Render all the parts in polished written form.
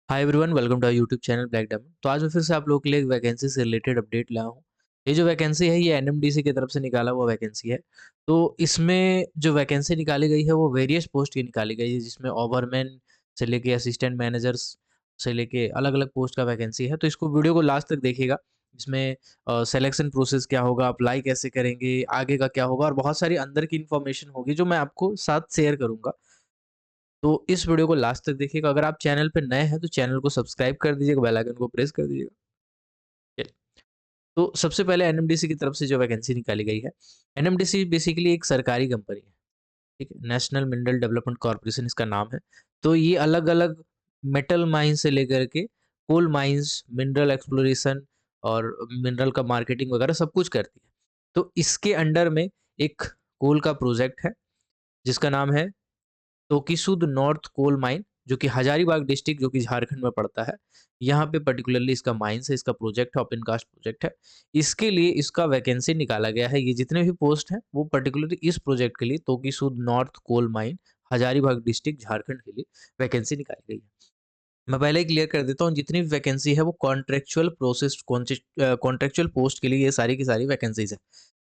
Hi everyone, welcome to our YouTube channel black diamond. तो आज मैं फिर से आप लोगों के लिए एक वैकेंसी से रिलेटेड अपडेट लाया हूँ। ये जो वैकेंसी है, ये एनएमडीसी की तरफ से निकाला हुआ वैकेंसी है। तो इसमें जो वैकेंसी निकाली गई है वो वेरियस पोस्ट की निकाली गई है, जिसमें ओवरमैन से लेके असिस्टेंट मैनेजर्स से लेके अलग अलग पोस्ट का वैकेंसी है। तो इसको वीडियो को लास्ट तक देखिएगा। इसमें सिलेक्शन प्रोसेस क्या होगा, अप्लाई कैसे करेंगे, आगे का क्या होगा और बहुत सारी अंदर की इन्फॉर्मेशन होगी जो मैं आपको साथ शेयर करूंगा। तो इस वीडियो को लास्ट तक देखिएगा। अगर आप चैनल पे नए हैं तो चैनल को सब्सक्राइब कर दीजिएगा, बेल आइकन को प्रेस कर दीजिएगा। चलिए, तो सबसे पहले एनएमडीसी की तरफ से जो वैकेंसी निकाली गई है, एनएमडीसी बेसिकली एक सरकारी कंपनी है। ठीक है, नेशनल मिनरल डेवलपमेंट कॉर्पोरेशन इसका नाम है। तो ये अलग अलग मेटल माइन से लेकर के कोल माइंस, मिनरल एक्सप्लोरेशन और मिनरल का मार्केटिंग वगैरह सब कुछ करती है। तो इसके अंडर में एक कोल का प्रोजेक्ट है जिसका नाम है तोकीसुद नॉर्थ कोल माइन, जो कि हजारीबाग डिस्ट्रिक्ट, जो कि झारखंड में पड़ता है। यहाँ पे पर्टिकुलरली इसका माइंस है, इसका प्रोजेक्ट है, ओपन कास्ट प्रोजेक्ट है। इसके लिए इसका वैकेंसी निकाला गया है। ये जितने भी पोस्ट हैं वो पर्टिकुलरली इस प्रोजेक्ट के लिए Tokisud north coal mine, Hazaribagh district, Jharkhand के लिए वैकेंसी निकाली गई है। मैं पहले ही क्लियर कर देता हूँ, जितनी भी वैकेंसी है वो कॉन्ट्रेक्चुअल प्रोसेस, कॉन्ट्रेक्चुअल पोस्ट के लिए ये सारी की सारी वैकेंसीज है।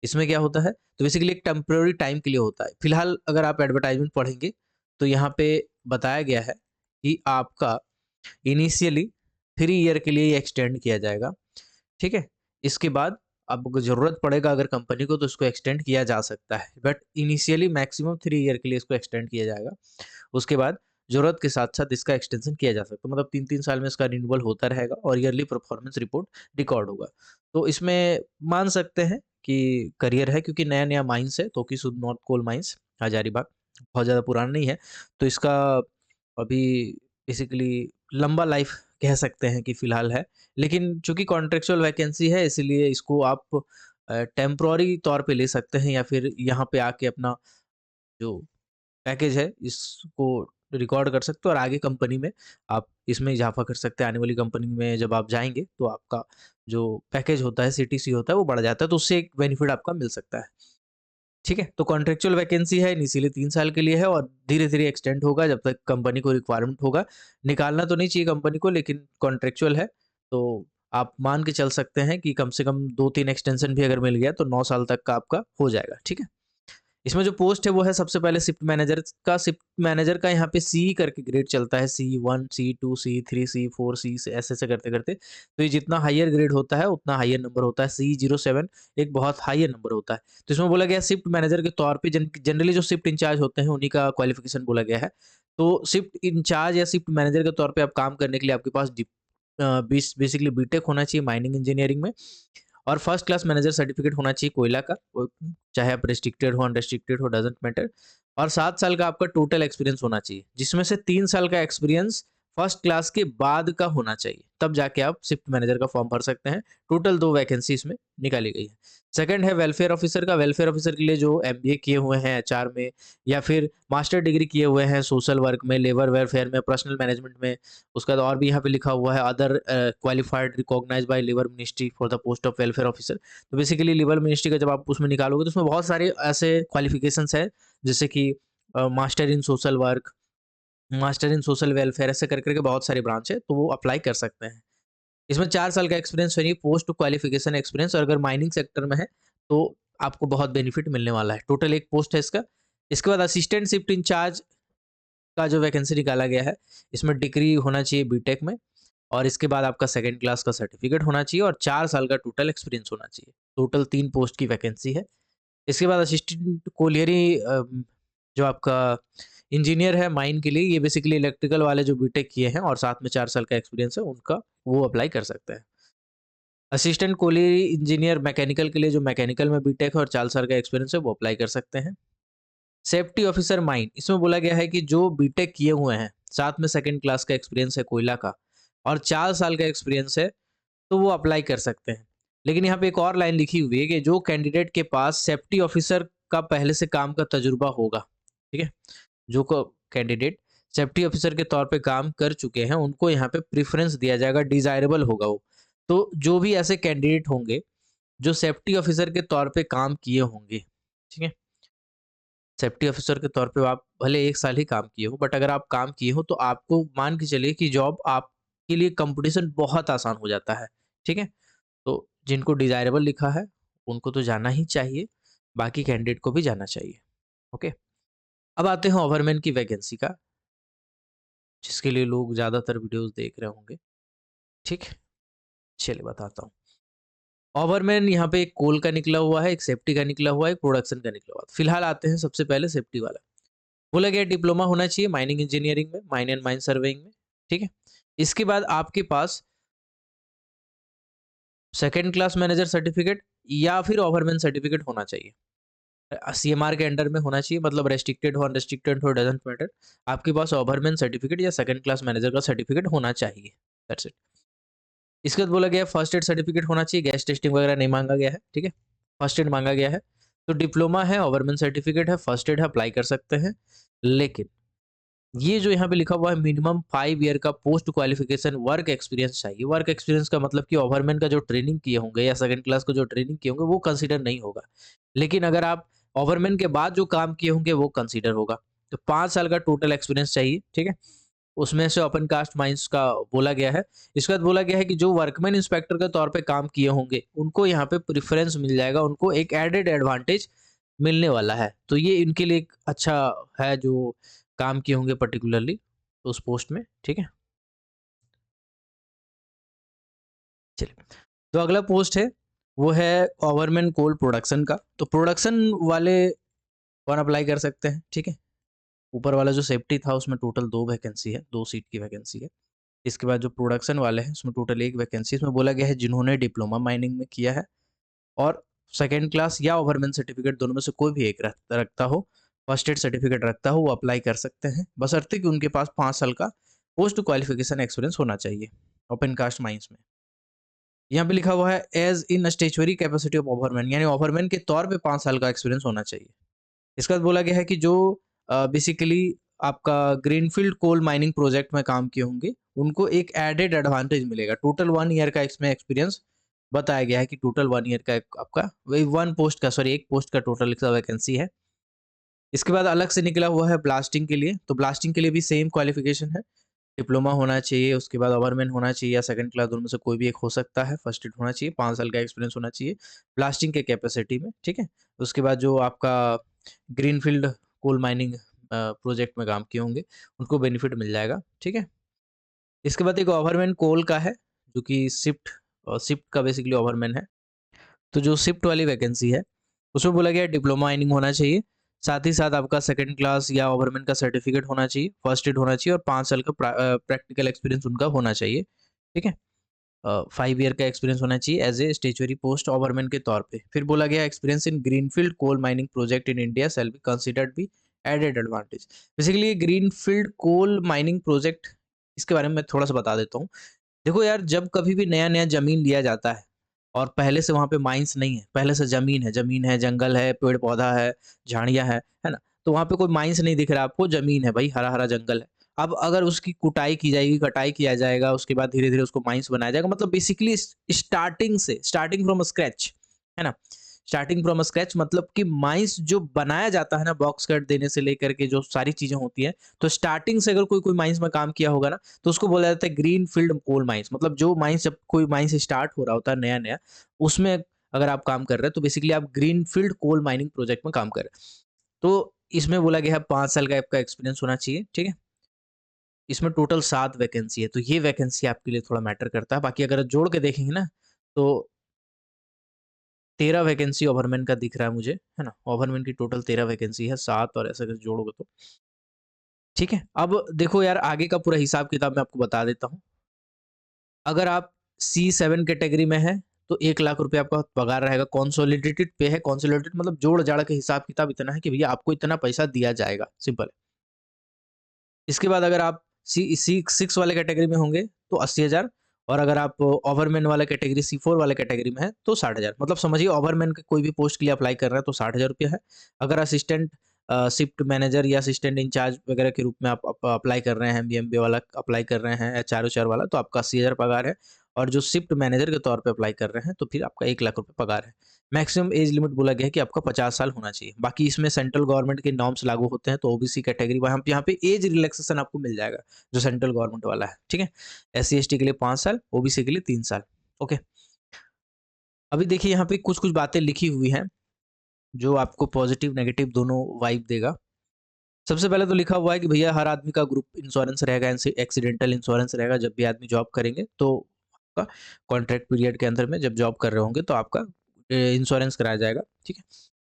इसमें क्या होता है, तो बेसिकली एक टेम्पररी टाइम के लिए होता है। फिलहाल अगर आप एडवर्टाइजमेंट पढ़ेंगे तो यहाँ पे बताया गया है कि आपका इनिशियली 3 ईयर के लिए एक्सटेंड किया जाएगा। ठीक है, इसके बाद आपको ज़रूरत पड़ेगा अगर कंपनी को तो इसको एक्सटेंड किया जा सकता है, बट इनिशियली मैक्सिमम 3 ईयर के लिए इसको एक्सटेंड किया जाएगा। उसके बाद ज़रूरत के साथ-साथ इसका एक्सटेंशन किया जा सकता है, मतलब 3-3 साल में इसका रिन्यूअल होता रहेगा और ईयरली परफॉर्मेंस रिपोर्ट रिकॉर्ड होगा। तो इसमें मान सकते हैं कि करियर है, क्योंकि नया-नया माइंस है, तोकीसुद नॉर्थ कोल माइंस, हजारीबाग, बहुत ज़्यादा पुराना नहीं है। तो इसका अभी बेसिकली लंबा लाइफ कह सकते हैं कि फ़िलहाल है। लेकिन चूँकि कॉन्ट्रेक्चुअल वैकेंसी है, इसीलिए इसको आप टेम्परेरी तौर पे ले सकते हैं या फिर यहाँ पे आके अपना जो पैकेज है इसको रिकॉर्ड कर सकते हो और आगे कंपनी में आप इसमें इजाफा कर सकते हैं। आने वाली कंपनी में जब आप जाएँगे तो आपका जो पैकेज होता है, सीटीसी होता है, वो बढ़ जाता है, तो उससे एक बेनिफिट आपका मिल सकता है। ठीक है? तो कॉन्ट्रेक्चुअल वैकेंसी है, इनिशियली 3 साल के लिए है और धीरे-धीरे एक्सटेंड होगा जब तक कंपनी को रिक्वायरमेंट होगा। निकालना तो नहीं चाहिए कंपनी को, लेकिन कॉन्ट्रेक्चुअल है, तो आप मान के चल सकते हैं कि कम से कम 2-3 एक्सटेंशन भी अगर मिल गया तो 9 साल तक का आपका हो जाएगा। ठीक है? इसमें जो पोस्ट है वो है सबसे पहले शिफ्ट मैनेजर का यहाँ पे सी करके ग्रेड चलता है, C1, C2, C3, C4, सी से ऐसे-ऐसे करते-करते। तो ये जितना हायर ग्रेड होता है उतना हायर नंबर होता है। C07 एक बहुत हायर नंबर होता है। तो इसमें बोला गया है शिफ्ट मैनेजर के तौर पे जनरली जो शिफ्ट इंचार्ज होते हैं उन्हीं का क्वालिफिकेशन बोला गया है। तो शिफ्ट इंचार्ज या शिफ्ट मैनेजर के तौर पे आप काम करने के लिए आपके पास बेसिकली बीटेक होना चाहिए माइनिंग इंजीनियरिंग में और फर्स्ट क्लास मैनेजर सर्टिफिकेट होना चाहिए कोयला का, चाहे आप रिस्ट्रिक्टेड हो, अनरिस्ट्रिक्टेड हो, डजंट मैटर। और 7 साल का आपका टोटल एक्सपीरियंस होना चाहिए, जिसमें से 3 साल का एक्सपीरियंस फर्स्ट क्लास के बाद का होना चाहिए, तब जाके आप शिफ्ट मैनेजर का फॉर्म भर सकते हैं। टोटल 2 वैकेंसी इसमें निकाली गई है। सेकंड है वेलफेयर ऑफिसर का। वेलफेयर ऑफिसर के लिए जो एमबीए किए हुए हैं एचआर में या फिर मास्टर डिग्री किए हुए हैं सोशल वर्क में, लेबर वेलफेयर में, पर्सनल मैनेजमेंट में, उसके बाद और भी यहाँ पे लिखा हुआ है other qualified recognised by labour ministry for the post of welfare officer. तो बेसिकली लेबर मिनिस्ट्री का जब आप उसमें निकालोगे तो उसमें बहुत सारे ऐसे क्वालिफिकेशंस है, जैसे कि master in social work, master in social welfare, ऐसे कर करके बहुत सारे ब्रांच है, तो वो अप्लाई कर सकते हैं। इसमें 4 साल का एक्सपीरियंस चाहिए, पोस्ट क्वालिफिकेशन एक्सपीरियंस, और अगर माइनिंग सेक्टर में है तो आपको बहुत बेनिफिट मिलने वाला है। टोटल एक पोस्ट है इसका। इसके बाद असिस्टेंट शिफ्ट इंचार्ज का जो वैकेंसी निकाला गया है, इसमें डिग्री होना चाहिए बीटेक में और इसके बाद आपका सेकंड क्लास का सर्टिफिकेट होना चाहिए और 4 साल का टोटल एक्सपीरियंस होना चाहिए। टोटल 3 पोस्ट की वैकेंसी है। इसके बाद असिस्टेंट कोलियरी जो आपका इंजीनियर है माइन के लिए, ये बेसिकली इलेक्ट्रिकल वाले जो बीटेक किए हैं और साथ में 4 साल का एक्सपीरियंस है उनका, वो अप्लाई कर सकते हैं। असिस्टेंट कोलियरी इंजीनियर मैकेनिकल के लिए जो मैकेनिकल में बीटेक है और 4 साल का एक्सपीरियंस है वो अप्लाई कर सकते हैं। सेफ्टी ऑफिसर माइन, इसमें बोला गया है कि जो बीटेक किए हुए हैं, साथ में सेकंड क्लास का एक्सपीरियंस है कोयला का और 4 साल का एक्सपीरियंस है, तो वो अप्लाई कर सकते हैं। लेकिन यहाँ पे एक और लाइन लिखी हुई है कि जो कैंडिडेट के पास सेफ्टी ऑफिसर का पहले से काम का तजुर्बा होगा, ठीक है? जो कैंडिडेट सेफ्टी ऑफिसर के तौर पे काम कर चुके हैं, उनको यहाँ पे प्रेफ़रेंस दिया जाएगा, डिज़ायरेबल होगा वो। तो जो भी ऐसे कैंडिडेट होंगे, जो सेफ्टी ऑफिसर के तौर पे काम किए होंगे, ठीक है? सेफ्टी ऑफिसर के तौर पे आप भले 1 साल ही काम किए हो, बट अगर आप काम किए हो तो आपको मान के चलिए कि जॉब आप के लिए कंपटीशन बहुत आसान हो जाता है, ठीक है? तो जिनको डिज़ायरेबल लिखा है, उनको तो जाना ही चाहिए, बाकी कैंडिडेट को भी जाना चाहिए, ओके? अब आते हैं ओवरमैन की वैकेंसी का, जिसके लिए लोग ज़्यादातर वीडियोज़ देख रहे होंगे, ठीक? चलिए बताता हूँ। ओवरमैन यहाँ पे एक कोल का निकला हुआ है, एक सेफ्टी का निकला हुआ है, एक प्रोडक्शन का निकला हुआ है। फिलहाल आते हैं सबसे पहले सेफ्टी वाला। बोला गया डिप्लोमा होना चाहिए माइनिंग इंजीनियरिंग में, माइन एंड माइन सर्वेइंग में, ठीक है? इसके बाद आपके पास सेकंड क्लास मैनेजर सर्टिफिकेट या फिर ओवरमैन सर्टिफिकेट होना चाहिए। सीएमआर के अंडर में होना चाहिए, मतलब रेस्ट्रिक्टेड हो अनरेस्ट्रिक्टेड हो डजंट मैटर। आपके पास ओवरमैन सर्टिफिकेट या सेकंड क्लास मैनेजर का सर्टिफिकेट होना चाहिए, दैट्स इट। इसके बाद बोला गया फर्स्ट एड सर्टिफिकेट होना चाहिए, गैस टेस्टिंग वगैरह नहीं मांगा गया है, ठीक है? फर्स्ट एड मांगा गया है। तो डिप्लोमा है, ओवरमैन सर्टिफिकेट है, फर्स्ट एड है, अप्लाई कर सकते हैं। लेकिन ये जो यहाँ पे लिखा हुआ है मिनिमम 5 ईयर का पोस्ट क्वालिफिकेशन वर्क एक्सपीरियंस चाहिए। वर्क एक्सपीरियंस का मतलब कि ओवरमैन का जो ट्रेनिंग किए होंगे या सेकंड क्लास को जो ट्रेनिंग किए होंगे वो कंसीडर नहीं होगा। लेकिन अगर आप ओवरमैन के बाद जो काम किए होंगे वो कंसीडर होगा। तो 5 साल का टोटल एक्सपीरियंस चाहिए, ठीक है? उसमें से ओपन कास्ट माइंस का बोला गया है। इसके बाद बोला गया है कि जो वर्कमैन इंस्पेक्टर के तौर पे काम किए होंगे, उनको यहाँ पे प्रेफ़रेंस मिल जाएगा, उनको एक एडेड एडवांटेज मिलने वाला है। तो ये इनके लिए एक अच्छा है जो काम किए होंगे पर्टिकुलरली उस पोस्ट में, ठीक है? चलिए, तो अगला पोस्ट है, वो है ओवरमैन कोल प्रोडक्शन का। तो प्रोडक्शन वाले कौन अप्लाई कर सकते हैं, ठीक है? ऊपर वाला जो सेफ्टी था उसमें टोटल 2 वैकेंसी है, 2 सीट की वैकेंसी है। इसके बाद जो प्रोडक्शन वाले हैं उसमें टोटल 1 वैकेंसी। इसमें बोला गया है जिन्होंने डिप्लोमा माइनिंग में किया है और सेकंड क्लास या ओवरमैन सर्टिफिकेट दोनों में से कोई भी एक रखता हो, फर्स्ट एड सर्टिफिकेट रखता हो, वो अप्लाई कर सकते हैं, बशर्ते कि उनके पास 5 साल का पोस्ट क्वालिफिकेशन एक्सपीरियंस होना चाहिए ओपन कास्ट माइंस में। यहाँ पे लिखा हुआ है as in statutory capacity of overman, यानी ओवरमैन के तौर पे 5 साल का एक्सपीरियंस होना चाहिए। इसके बाद बोला गया है कि जो बेसिकली आपका ग्रीनफील्ड कोल माइनिंग प्रोजेक्ट में काम किए होंगे, उनको एक एडेड एडवांटेज मिलेगा। टोटल 1 ईयर का इसमें एक्सपीरियंस बताया गया है कि टोटल 1 ईयर का आपका वही 1 पोस्ट का सॉरी 1 पोस्ट का टोटल का वैकेंसी है। इसके बाद अलग से निकला हुआ है ब्लास्टिंग के लिए, तो ब्लास्टिंग के लिए भी सेम क्वालिफिकेशन है। डिप्लोमा होना चाहिए, उसके बाद ओवरमैन होना चाहिए या सेकंड क्लास, दोनों में से कोई भी एक हो सकता है। फर्स्ट एड होना चाहिए, 5 साल का एक्सपीरियंस होना चाहिए ब्लास्टिंग के कैपेसिटी में, ठीक है? उसके बाद जो आपका ग्रीनफील्ड कोल माइनिंग प्रोजेक्ट में काम किए होंगे, उनको बेनिफिट मिल जाएगा, ठीक है? इसके बाद एक ओवरमैन कोल का है, जो कि शिफ्ट का बेसिकली ओवरमैन है। तो जो शिफ्ट वाली वैकेंसी है, उसमें बोला गया है डिप्लोमा माइनिंग होना चाहिए, साथ ही साथ आपका सेकंड क्लास या ओवरमैन का सर्टिफिकेट होना चाहिए, फर्स्ट एड होना चाहिए और 5 साल का प्रैक्टिकल एक्सपीरियंस उनका होना चाहिए, ठीक है? 5 ईयर का एक्सपीरियंस होना चाहिए as a statutory post overman के तौर पे। फिर बोला गया experience in greenfield coal mining project in India shall be considered be added advantage. Basically ये ग्रीनफील्ड कोल माइनिंग प्रोजेक्ट, इसके बारे में मैं थोड़ा सा बता देता हूँ। देखो यार, जब कभी भी नया नया जमीन लिया जाता है और पहले से वहाँ पे माइंस नहीं है, पहले से जमीन है, जंगल है, पेड़ पौधा है, झाड़ियाँ है ना? तो वहाँ पे कोई माइंस नहीं दिख रहा आपको, जमीन है भाई, हरा हरा जंगल है। अब अगर उसकी कुटाई की जाएगी, कटाई किया जाएगा, उसके बाद धीरे धीरे उसको माइंस बनाया जाएगा, मतलब बेसिकली स्टार्टिंग फ्रॉम स्क्रैच, है ना? स्टार्टिंग फ्रॉम स्क्रैच मतलब कि माइंस जो बनाया जाता है ना, बॉक्स कट देने से लेकर के जो सारी चीजें होती हैं, तो स्टार्टिंग से अगर कोई कोई माइंस में काम किया होगा ना, तो उसको बोला जाता है ग्रीन फील्ड कोल माइंस। मतलब जो माइंस, जब कोई माइंस स्टार्ट हो रहा होता है नया नया, उसमें अगर आप काम कर रहे हैं तो बेसिकली आप green field coal mining project में काम कर रहे हैं। तो इसमें बोला गया है 5 साल का आपका एक्सपीरियंस होना चाहिए, ठीक है? इसमें टोटल 7 वैकेंसी है, तो ये वैकेंसी आपके लिए थोड़ा मैटर करता है। बाकी अगर जोड़ के देखेंगे ना, तो 13 वैकेंसी ओवरमैन का दिख रहा है मुझे, है ना? ओवरमैन की टोटल 13 वैकेंसी है, 7 और ऐसे अगर जोड़ोगे तो, ठीक है? अब देखो यार, आगे का पूरा हिसाब किताब मैं आपको बता देता हूँ। अगर आप C7 कैटेगरी में हैं, तो 1 लाख रुपए आपका पगार रहेगा। कंसोलिडेटेड पे है, कंसोलिडेटेड मतलब जोड़-जाड़ के हिसाब किताब इतना है कि भैया आपको इतना पैसा दिया जाएगा, सिंपल है। इसके बाद अगर आप सी 6 वाले कैटेगरी में होंगे तो 80,000, और अगर आप ओवरमैन वाला कैटेगरी C4 वाले कैटेगरी में है तो 60,000। मतलब समझिए ओवरमैन के कोई भी पोस्ट के लिए अप्लाई कर रहा है तो 60,000 रुपया है। अगर असिस्टेंट शिफ्ट मैनेजर या असिस्टेंट इंचार्ज वगैरह के रूप में आप अप्लाई कर रहे हैं, बीएमबी वाला अप्लाई कर रहे हैं, एचआर वाला, तो आपका 80,000 पगार है। और जो शिफ्ट मैनेजर के तौर पे अप्लाई कर रहे हैं तो फिर आपका 1 लाख रुपए पगार है। मैक्सिमम एज लिमिट बोला गया है कि आपका 50 साल होना चाहिए। बाकी इसमें सेंट्रल गवर्नमेंट के नॉर्म्स लागू होते हैं, तो ओबीसी कैटेगरी वहाँ पे यहाँ पे एज रिलैक्सेशन आपको मिल जाएगा, जो सेंट्रल गवर्नमेंट वाला है, ठीक है? एससी-एसटी के लिए 5 साल, ओबीसी के लिए 3 साल, ओके। अभी देखिए यहाँ पे कुछ-कुछ बातें लिखी हुई हैं, जो आपको पॉजिटिव, नेगेटिव दोनों वाइब देगा। सबसे पहले तो लिखा हुआ है कि भैया हर आदमी का ग्रुप इंश्योरेंस रहेगा, एक्सीडेंटल इंश्योरेंस रहेगा। जब भी आदमी जॉब करेंगे तो आपका कॉन्ट्रैक्ट पीरियड के अंदर में जब जॉब कर रहे होंगे तो आपका इंश्योरेंस कराया जाएगा, ठीक है।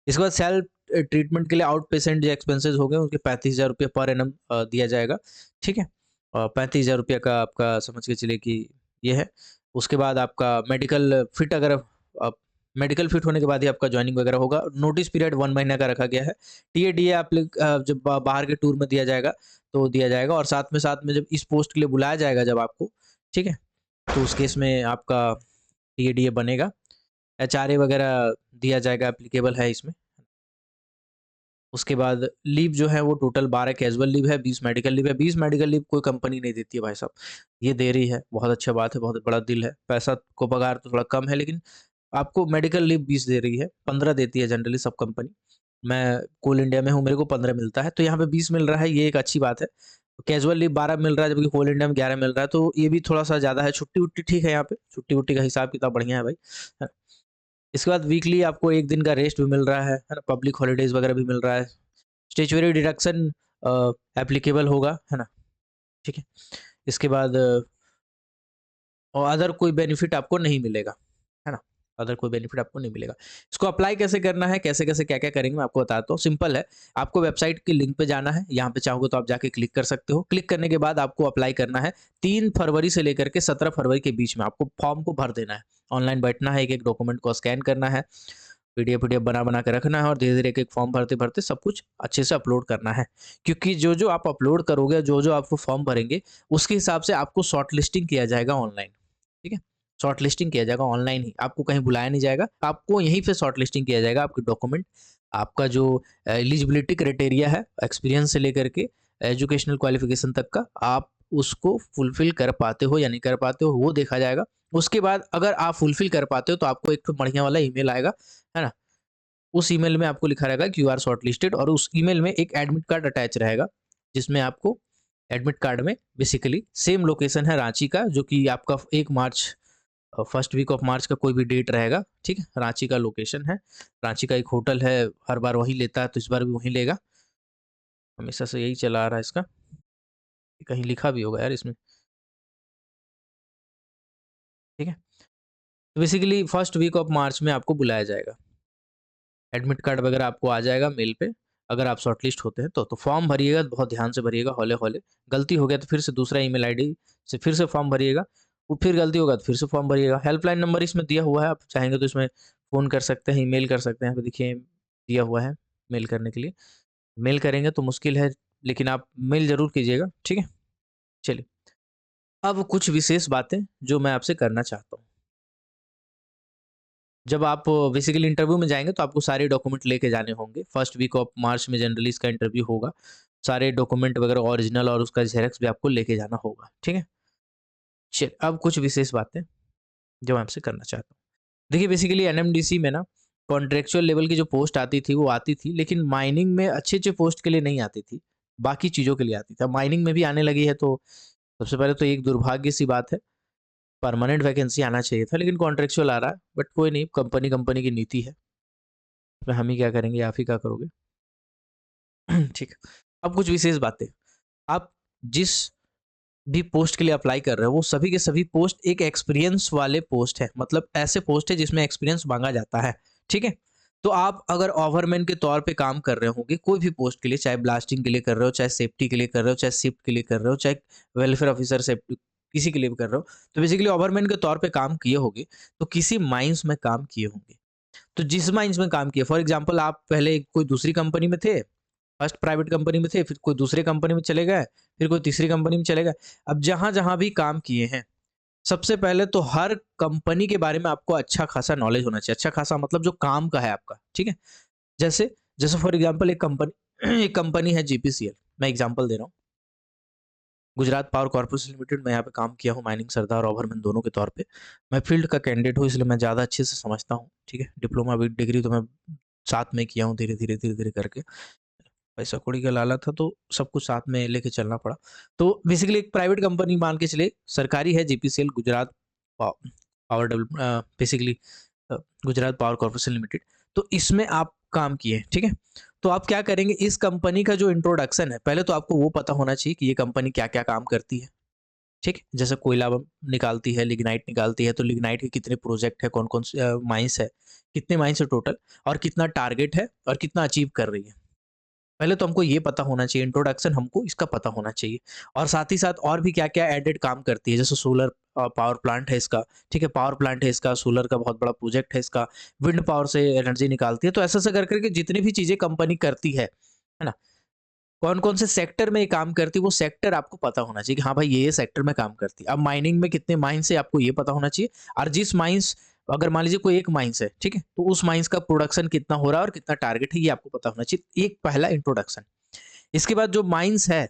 इसके बाद सेल्फ ट्रीटमेंट के लिए आउट पेशेंट जो एक्सपेंसेस हो गए उनके 35,000 रुपये पर एनम दिया जाएगा, ठीक है। 35,000 रुपये का आपका समझ के चलिए कि ये है। उसके बाद आपका मेडिकल फिट, अगर आप मेडिकल फिट होने के बाद ही आपका जॉइनिंग वगैरह होगा। नोटिस पीरियड 1 महीने का रखा गया है। टीए-डीए आप लोग जब बाहर के टूर में दिया जाएगा तो दिया जाएगा, और साथ में जब इस पोस्ट के लिए बुलाया जाएगा जब आपको, ठीक है, तो उस केस में आपका टीए-डीए बनेगा। एचआरए वगैरह दिया जाएगा, एप्लीकेबल है इसमें। उसके बाद लीव जो है वो टोटल 12 कैजुअल लीव है, 20 मेडिकल लीव है। 20 मेडिकल लीव कोई कंपनी नहीं देती है भाई साहब, ये दे रही है, बहुत अच्छा बात है, बहुत बड़ा दिल है। पैसा को पगार तो थोड़ा कम है, लेकिन आपको मेडिकल लीव 20 दे रही है, 15 देती है जनरली सब कंपनी। मैं कोल इंडिया में हूँ, मेरे को 15 मिलता है, तो यहाँ पे 20 मिल रहा है, ये एक अच्छी बात है। कैजुअल लीव 12 मिल रहा है, जबकि कोल इंडिया में 11 मिल रहा है, तो ये भी थोड़ा-सा ज़्यादा है। छुट्टी-वुट्टी ठीक है यहाँ पे, छुट्टी-वुट्टी का हिसाब-किताब बढ़िया है भाई। है। इसके बाद वीकली आपको 1 दिन का रेस्ट भी मिल रहा है ना? पब्लिक हॉलिडेज़ वगैरह भी मिल रहा है। स्टैट्यूटरी डिडक्शन एप्लीकेबल होगा, है ना? ठीक है। इसके बाद और अदर कोई बेनिफिट आपको नहीं मिलेगा, है ना? अदर कोई बेनिफिट आपको नहीं मिलेगा। इसको अप्लाई कैसे करना है, कैसे-कैसे, क्या-क्या करेंगे मैं आपको बताता हूँ। सिंपल है, आपको वेबसाइट के लिंक पे जाना है, यहाँ पे चाहोगे तो आप जाके क्लिक कर सकते हो। क्लिक करने के बाद आपको अप्लाई करना है। 3 फरवरी से लेकर के 17 फरवरी के बीच में आपको फॉर्म को भर देना है। ऑनलाइन बैठना है, एक-एक डॉक्यूमेंट को स्कैन करना है, पीडीएफ बना-बना के रखना है, और धीरे-धीरे एक-एक फॉर्म भरते-भरते सब कुछ अच्छे से अपलोड करना है। क्योंकि जो-जो आप अपलोड करोगे, जो-जो आप फॉर्म भरेंगे, उसके हिसाब से आपको शॉर्ट लिस्टिंग किया जाएगा ऑनलाइन, ठीक है? शॉर्ट लिस्टिंग किया जाएगा ऑनलाइन ही, आपको कहीं बुलाया नहीं जाएगा, आपको यहीं पे शॉर्ट लिस्टिंग किया जाएगा। आपके डॉक्यूमेंट, आपका जो एलिजिबिलिटी क्राइटेरिया है, एक्सपीरियंस से लेकर के एजुकेशनल क्वालिफिकेशन तक का, आप उसको फुलफिल कर पाते हो या नहीं कर पाते हो, वो देखा जाएगा। उसके बाद अगर आप फुलफिल कर पाते हो तो आपको एक तो बढ़िया वाला ईमेल आएगा, है ना? उस ईमेल में आपको लिखा रहेगा कि यू आर शॉर्टलिस्टेड, और उस ईमेल में एक एडमिट कार्ड अटैच रहेगा, जिसमें आपको एडमिट कार्ड में बेसिकली सेम लोकेशन है रांची का, जो कि आपका 1 मार्च, फर्स्ट वीक ऑफ मार्च का कोई भी डेट रहेगा, ठीक है? रांची का लोकेशन है। रांची का एक होटल है, हर बार वही लेता है, तो इस बार भी वही लेगा। हमेशा से यही चला आ रहा है इसका। कहीं लिखा भी होगा यार इसमें, ठीक है? तो basically first week of March में आपको बुलाया जाएगा। एडमिट कार्ड वगैरह आपको आ जाएगा मेल पे, अगर आप शॉर्टलिस्ट होते हैं तो। फॉर्म भरिएगा, बहुत ध्यान से भरिएगा, हौले-हौले। गलती हो गया तो फिर से दूसरा ईमेल आईडी से फिर से फॉर्म भरिएगा। वो फिर गलती होगा तो फिर से फॉर्म भरिएगा। हेल्पलाइन नंबर इसमें दिया हुआ है, आप चाहेंगे तो इसमें फ़ोन कर सकते हैं, ईमेल कर सकते हैं। यहाँ पे देखिए दिया हुआ है मेल करने के लिए। मेल करेंगे तो मुश्किल है, लेकिन आप मेल ज़रूर कीजिएगा, ठीक है? चलिए, अब कुछ विशेष बातें जो मैं आपसे करना चाहता हूँ। जब आप बेसिकली इंटरव्यू में जाएँगे तो आपको सारे डॉक्यूमेंट लेके जाने होंगे। फर्स्ट वीक ऑफ मार्च में जनरली इसका इंटरव्यू होगा। सारे डॉक्यूमेंट वगैरह ओरिजिनल और उसका ज़ेरॉक्स भी आपको लेके जाना होगा, ठीक है? अब कुछ विशेष बातें जो मैं आपसे करना चाहता हूँ। देखिए बेसिकली एनएमडीसी में ना कॉन्ट्रैक्चुअल लेवल की जो पोस्ट आती थी वो आती थी, लेकिन माइनिंग में अच्छे-अच्छे पोस्ट के लिए नहीं आती थी, बाकी चीज़ों के लिए आती थी। अब माइनिंग में भी आने लगी है, तो सबसे पहले तो एक दुर्भाग्य सी बात है। परमानेंट वैकेंसी आना चाहिए था, लेकिन कॉन्ट्रैक्चुअल आ रहा है, बट कोई नहीं, कंपनी कंपनी की नीति है। इसमें हम ही क्या करेंगे, आप ही क्या करोगे। ठीक है। अब कुछ विशेष बातें, आप जिस भी पोस्ट के लिए अप्लाई कर रहे हो वो सभी के सभी पोस्ट एक एक्सपीरियंस वाले पोस्ट है, मतलब ऐसे पोस्ट है जिसमें एक्सपीरियंस मांगा जाता है, ठीक है। तो आप अगर ओवरमैन के तौर पे काम कर रहे होंगे कोई भी पोस्ट के लिए, चाहे ब्लास्टिंग के लिए कर रहे हो, चाहे सेफ्टी के लिए कर रहे हो, चाहे शिफ्ट के लिए कर रहे हो, चाहे वेलफेयर ऑफिसर सेफ्टी किसी के लिए भी कर रहे हो, तो बेसिकली ओवरमैन के तौर पे काम किए होंगे, तो किसी माइंस में काम किए होंगे। तो जिस माइंस में काम किए, फॉर एग्जाम्पल आप पहले कोई दूसरी कंपनी में थे, फर्स्ट प्राइवेट कंपनी में थे, फिर कोई दूसरे कंपनी में चले गए, फिर कोई तीसरी कंपनी में चले गए। अब जहाँ-जहाँ भी काम किए हैं, सबसे पहले तो हर कंपनी के बारे में आपको अच्छा खासा नॉलेज होना चाहिए। अच्छा खासा मतलब जो काम का है आपका, ठीक है? जैसे जैसे फॉर एग्जाम्पल एक कंपनी एक कंपनी है जीपीसीएल, मैं एग्जाम्पल दे रहा हूँ। गुजरात पावर कॉर्पोरेशन लिमिटेड, मैं यहाँ पे काम किया हूँ माइनिंग सरदार और ओवरमैन दोनों के तौर पे। मैं फील्ड का कैंडिडेट हूँ, इसलिए मैं ज़्यादा अच्छे से समझता हूँ, ठीक है। डिप्लोमा विद डिग्री तो मैं साथ में किया हूँ, धीरे-धीरे करके। पैसा कौड़ी का लाला था तो सब कुछ साथ में लेके चलना पड़ा। तो बेसिकली एक प्राइवेट कंपनी मान के चलिए, सरकारी है जीपीसीएल, गुजरात पा power basically Gujarat power corporation limited. तो इसमें आप काम किए, ठीक है। तो आप क्या करेंगे, इस कंपनी का जो इंट्रोडक्शन है, पहले तो आपको वो पता होना चाहिए कि ये कंपनी क्या-क्या काम करती है, ठीक है। जैसे कोयला निकालती है, लिग्नाइट निकालती है, तो लिग्नाइट के कितने प्रोजेक्ट है, कौन-कौन से माइंस है, कितने माइंस है टोटल, और कितना टारगेट है और कितना अचीव कर रही है। पहले तो हमको ये पता होना चाहिए, इंट्रोडक्शन हमको इसका पता होना चाहिए। और साथ ही साथ और भी क्या-क्या एडेड काम करती है, जैसे सोलर पावर प्लांट है इसका, ठीक है, पावर प्लांट है इसका, सोलर का बहुत बड़ा प्रोजेक्ट है इसका, विंड पावर से एनर्जी निकालती है। तो ऐसा-ऐसा कर के जितनी भी चीज़ें कंपनी करती है ना? कौन-कौन से सेक्टर में ये काम करती है, वो सेक्टर आपको पता होना चाहिए कि हाँ भाई, ये सेक्टर में काम करती है। अब माइनिंग में कितने माइन्स है, आपको ये पता होना चाहिए। और जिस माइन्स, अगर मान लीजिए कोई एक माइन्स है, ठीक है? तो उस माइन्स का प्रोडक्शन कितना हो रहा है और कितना टारगेट है, ये आपको पता होना चाहिए। एक पहला इंट्रोडक्शन। इसके बाद जो माइन्स है,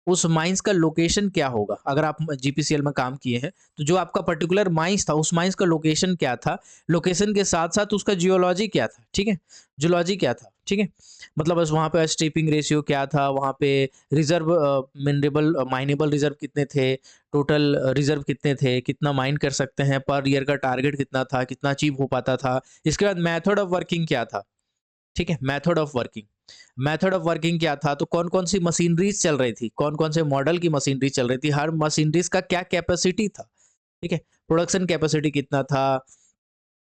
उस माइन्स का लोकेशन क्या होगा? अगर आप जीपीसीएल में काम किए हैं, तो जो आपका पर्टिकुलर माइन्स था, उस माइन्स का लोकेशन क्या था? लोकेशन के साथ-साथ उसका जियोलॉजी क्या था, ठीक है? जियोलॉजी क्या था, ठीक है? मतलब बस वहाँ पे स्ट्रिपिंग रेशियो क्या था? वहाँ पे रिज़र्व मिनरेबल माइनेबल रिज़र्व कितने थे? टोटल रिज़र्व कितने थे? कितना माइन कर सकते हैं? पर ईयर का टारगेट कितना था? कितना अचीव हो पाता था? इसके बाद मेथड ऑफ वर्किंग क्या था? ठीक है, method of working. Method of working क्या था, तो कौन-कौन सी मशीनरीज़ चल रही थी, कौन-कौन से मॉडल की मशीनरी चल रही थी, हर मशीनरीज़ का क्या कैपेसिटी था, ठीक है? प्रोडक्शन कैपेसिटी कितना था,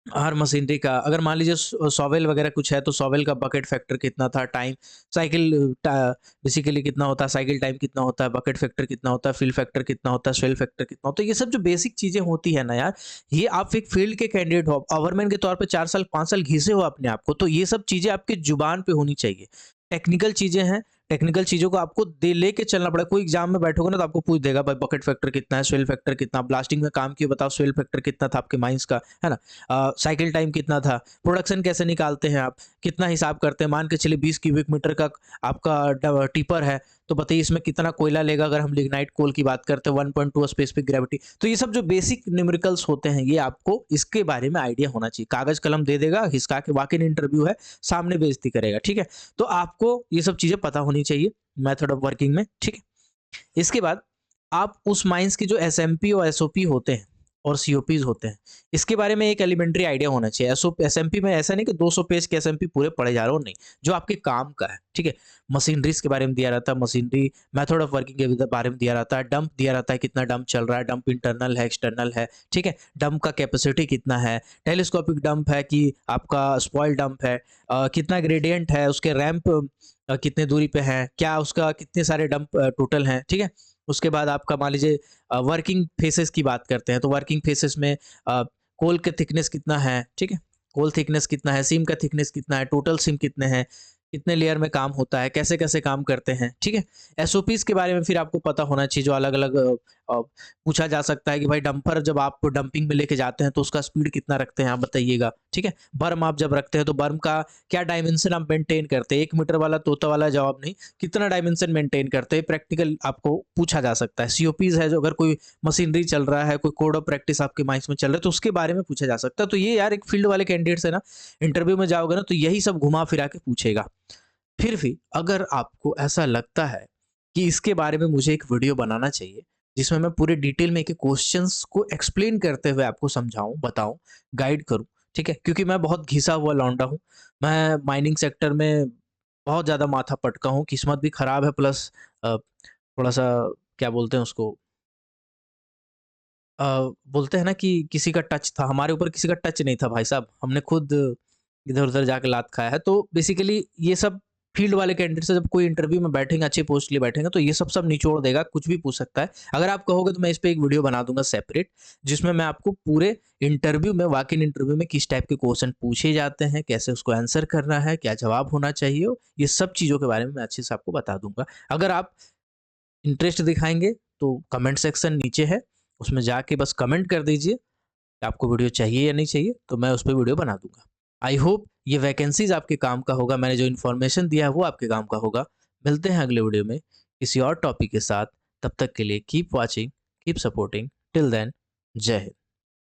हर मशीनरी का। अगर मान लीजिए शॉवेल वगैरह कुछ है, तो शॉवेल का बकेट फैक्टर कितना था, टाइम साइकिल बेसिकली कितना होता है, साइकिल टाइम कितना होता है, बकेट फैक्टर कितना होता है, फिल फैक्टर कितना होता है, स्वेल फैक्टर कितना होता है। ये सब जो बेसिक चीज़ें होती है ना यार, ये आप एक फील्ड के कैंडिडेट हो, ओवरमैन के तौर पे 4 साल 5 साल घिसे हो अपने आप को, तो ये सब चीज़ें आपकी जुबान पे होनी चाहिए। टेक्निकल चीज़ें हैं, टेक्निकल चीज़ों को आपको दे लेके चलना पड़ेगा। कोई एग्जाम में बैठोगे ना, तो आपको पूछ देगा भाई बकेट फैक्टर कितना है, स्वेल फैक्टर कितना, ब्लास्टिंग में काम किए बताओ, स्वेल फैक्टर कितना था आपके माइंस का, है ना? साइकिल टाइम कितना था, प्रोडक्शन कैसे निकालते हैं आप, कितना हिसाब करते हैं। मान के चलिए 20 क्यूबिक मीटर का आपका टिपर है, तो बताइए इसमें कितना कोयला लेगा, अगर हम लिग्नाइट कोल की बात करते हैं, 1.2 स्पेसिफिक ग्रेविटी। तो ये सब जो बेसिक न्यूमेरिकल्स होते हैं, ये आपको इसके बारे में आइडिया होना चाहिए। कागज कलम दे देगा, हिसका के वॉक इन इंटरव्यू है, सामने बेइज्जती करेगा, ठीक है। तो आपको ये सब चीजें पता होनी चाहिए मेथड ऑफ वर्किंग में, ठीक है। इसके बाद आप उस माइंस की जो एसएमपी और एसओपी होते हैं और सीओपीज होते हैं, इसके बारे में एक एलिमेंट्री आइडिया होना चाहिए। एसएमपी में ऐसा नहीं कि 200 पेज के एसएमपी पूरे पढ़े जा रहे हो, नहीं, जो आपके काम का है, ठीक है। मशीनरीज के बारे में दिया रहता है, मशीनरी मेथड ऑफ वर्किंग के बारे में दिया रहता है, डंप दिया रहता है, कितना डंप चल रहा है, डंप इंटरनल है, एक्सटर्नल है, ठीक है। डंप का कैपेसिटी कितना है, टेलीस्कोपिक डंप है कि आपका स्पॉइल डंप है, कितना ग्रेडियंट है, उसके रैंप कितने दूरी पे है, क्या उसका कितने सारे डंप टोटल हैं, ठीक है। उसके बाद आपका मान लीजिए वर्किंग फेसेस की बात करते हैं, तो वर्किंग फेसेस में कोल के थिकनेस कितना है, ठीक है। कोल थिकनेस कितना है, सीम का थिकनेस कितना है, टोटल सीम कितने हैं, कितने लेयर में काम होता है, कैसे कैसे काम करते हैं, ठीक है। एसओपीज के बारे में फिर आपको पता होना चाहिए, जो अलग अलग पूछा जा सकता है कि भाई डंपर जब आप डंपिंग में लेके जाते हैं, तो उसका स्पीड कितना रखते हैं आप बताइएगा, ठीक है। बर्म आप जब रखते हैं, तो बर्म का क्या डायमेंशन आप मेंटेन करते हैं, 1 मीटर वाला तोता वाला जवाब नहीं, कितना डायमेंशन मेंटेन करते हैं, प्रैक्टिकल आपको पूछा जा सकता है। सीओपीज है, जो अगर कोई मशीनरी चल रहा है, कोई कोड ऑफ प्रैक्टिस आपके माइंड में चल रहा है, तो उसके बारे में पूछा जा सकता है। तो ये यार एक फील्ड वाले कैंडिडेट है ना, इंटरव्यू में जाओगे ना, तो यही सब घुमा फिरा के पूछेगा। फिर भी अगर आपको ऐसा लगता है कि इसके बारे में मुझे एक वीडियो बनाना चाहिए, जिसमें मैं पूरे डिटेल में एक क्वेश्चंस को एक्सप्लेन करते हुए आपको समझाऊं, बताऊं, गाइड करूं, ठीक है। क्योंकि मैं बहुत घिसा हुआ लौंडा हूं, मैं माइनिंग सेक्टर में बहुत ज़्यादा माथा पटका हूँ, किस्मत भी खराब है, प्लस थोड़ा सा क्या बोलते हैं उसको, अ, बोलते हैं ना कि किसी का टच था हमारे ऊपर, किसी का टच नहीं था भाई साहब, हमने खुद इधर-उधर जाके लात खाया है। तो बेसिकली ये सब फील्ड वाले कैंडिडेट से जब कोई इंटरव्यू में बैठेंगे, अच्छी पोस्ट के लिए बैठेंगे, तो ये सब सब निचोड़ देगा, कुछ भी पूछ सकता है। अगर आप कहोगे तो मैं इस पे एक वीडियो बना दूँगा सेपरेट, जिसमें मैं आपको पूरे इंटरव्यू में, वॉक इन इंटरव्यू में किस टाइप के क्वेश्चन पूछे जाते हैं, कैसे उसको आंसर करना है, क्या जवाब होना चाहिए, ये सब चीज़ों के बारे में मैं अच्छे से आपको बता दूँगा। अगर आप इंटरेस्ट दिखाएँगे, तो कमेंट सेक्शन नीचे है, उसमें जाके बस कमेंट कर दीजिए कि आपको वीडियो चाहिए या नहीं चाहिए, तो मैं उस पे वीडियो बना दूँगा। आई होप ये वैकेंसीज़ आपके काम का होगा, मैंने जो इन्फॉर्मेशन दिया है वो आपके काम का होगा। मिलते हैं अगले वीडियो में किसी और टॉपिक के साथ, तब तक के लिए keep watching, keep supporting, till then जय हिंद।